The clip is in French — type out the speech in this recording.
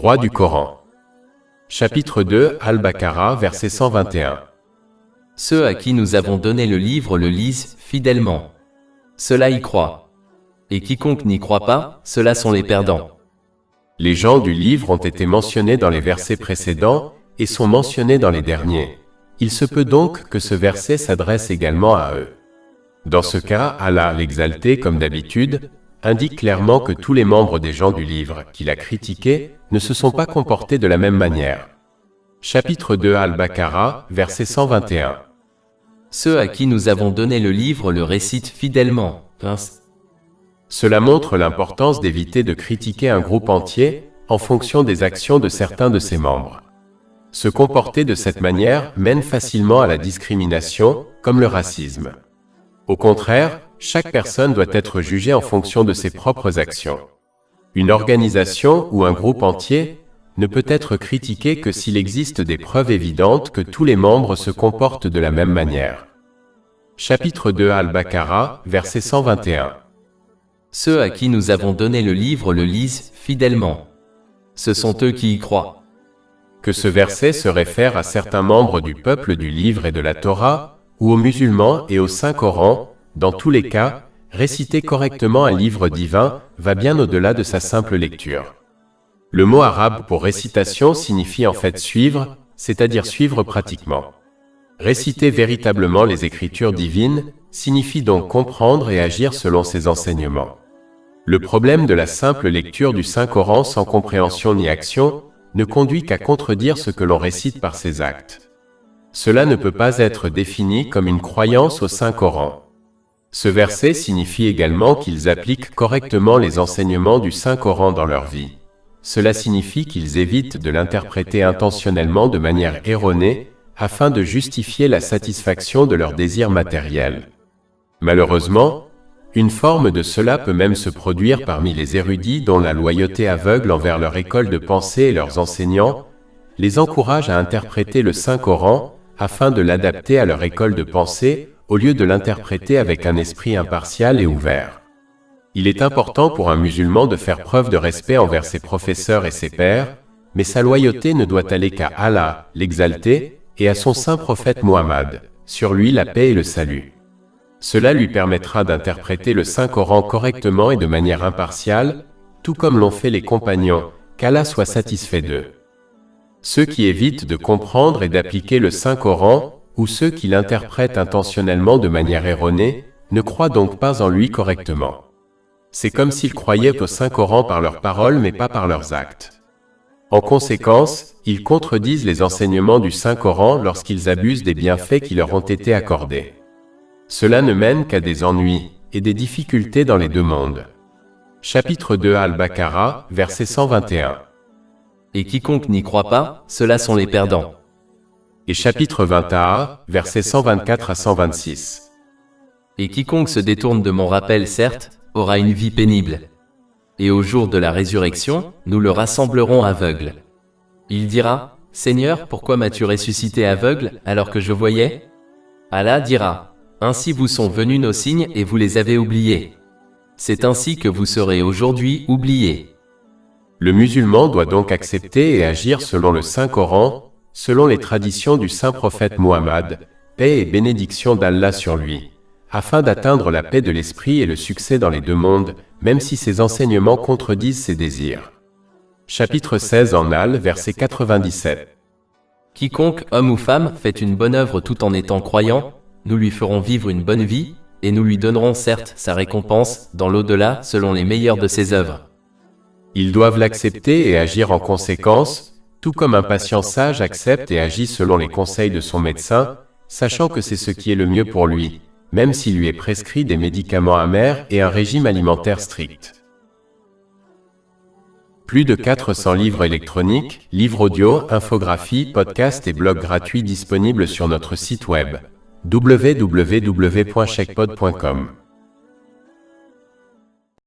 droit du Coran. Chapitre 2, Al-Baqarah, verset 121. Ceux à qui nous avons donné le livre le lisent fidèlement. Ceux-là y croient. Et quiconque n'y croit pas, ceux-là sont les perdants. Les gens du livre ont été mentionnés dans les versets précédents et sont mentionnés dans les derniers. Il se peut donc que ce verset s'adresse également à eux. Dans ce cas, Allah, l'exalté comme d'habitude, indique clairement que tous les membres des gens du livre qu'il a critiqués ne se sont pas comportés de la même manière. Chapitre 2 Al-Baqarah, verset 121. Ceux à qui nous avons donné le livre le récitent fidèlement. Cela montre l'importance d'éviter de critiquer un groupe entier en fonction des actions de certains de ses membres. Se comporter de cette manière mène facilement à la discrimination, comme le racisme. Au contraire, chaque personne doit être jugée en fonction de ses propres actions. Une organisation ou un groupe entier ne peut être critiqué que s'il existe des preuves évidentes que tous les membres se comportent de la même manière. Chapitre 2 Al-Baqarah, verset 121. Ceux à qui nous avons donné le livre le lisent fidèlement. Ce sont eux qui y croient. Que ce verset se réfère à certains membres du peuple du livre et de la Torah, ou aux musulmans et au Saint-Coran, dans tous les cas, réciter correctement un livre divin va bien au-delà de sa simple lecture. Le mot arabe pour récitation signifie en fait suivre, c'est-à-dire suivre pratiquement. Réciter véritablement les écritures divines signifie donc comprendre et agir selon ses enseignements. Le problème de la simple lecture du Saint-Coran sans compréhension ni action ne conduit qu'à contredire ce que l'on récite par ses actes. Cela ne peut pas être défini comme une croyance au Saint-Coran. Ce verset signifie également qu'ils appliquent correctement les enseignements du Saint-Coran dans leur vie. Cela signifie qu'ils évitent de l'interpréter intentionnellement de manière erronée afin de justifier la satisfaction de leurs désirs matériels. Malheureusement, une forme de cela peut même se produire parmi les érudits dont la loyauté aveugle envers leur école de pensée et leurs enseignants les encourage à interpréter le Saint-Coran afin de l'adapter à leur école de pensée au lieu de l'interpréter avec un esprit impartial et ouvert. Il est important pour un musulman de faire preuve de respect envers ses professeurs et ses pairs, mais sa loyauté ne doit aller qu'à Allah, l'exalté, et à son saint prophète Muhammad, sur lui la paix et le salut. Cela lui permettra d'interpréter le Saint-Coran correctement et de manière impartiale, tout comme l'ont fait les compagnons, qu'Allah soit satisfait d'eux. Ceux qui évitent de comprendre et d'appliquer le Saint-Coran, ou ceux qui l'interprètent intentionnellement de manière erronée, ne croient donc pas en lui correctement. C'est comme s'ils croyaient au Saint-Coran par leurs paroles mais pas par leurs actes. En conséquence, ils contredisent les enseignements du Saint-Coran lorsqu'ils abusent des bienfaits qui leur ont été accordés. Cela ne mène qu'à des ennuis et des difficultés dans les deux mondes. Chapitre 2 Al-Baqarah, verset 121. Et quiconque n'y croit pas, ceux-là sont les perdants. Et chapitre 20a, versets 124 à 126. Et quiconque se détourne de mon rappel, certes, aura une vie pénible. Et au jour de la résurrection, nous le rassemblerons aveugle. Il dira, Seigneur, pourquoi m'as-tu ressuscité aveugle alors que je voyais? Allah dira, ainsi vous sont venus nos signes et vous les avez oubliés. C'est ainsi que vous serez aujourd'hui oubliés. Le musulman doit donc accepter et agir selon le Saint-Coran, selon les traditions du saint prophète Muhammad, paix et bénédiction d'Allah sur lui, afin d'atteindre la paix de l'esprit et le succès dans les deux mondes, même si ses enseignements contredisent ses désirs. Chapitre 16 en Al, verset 97. Quiconque, homme ou femme, fait une bonne œuvre tout en étant croyant, nous lui ferons vivre une bonne vie, et nous lui donnerons certes sa récompense dans l'au-delà selon les meilleures de ses œuvres. Ils doivent l'accepter et agir en conséquence, tout comme un patient sage accepte et agit selon les conseils de son médecin, sachant que c'est ce qui est le mieux pour lui, même s'il lui est prescrit des médicaments amers et un régime alimentaire strict. Plus de 400 livres électroniques, livres audio, infographies, podcasts et blogs gratuits disponibles sur notre site web www.chekpod.com.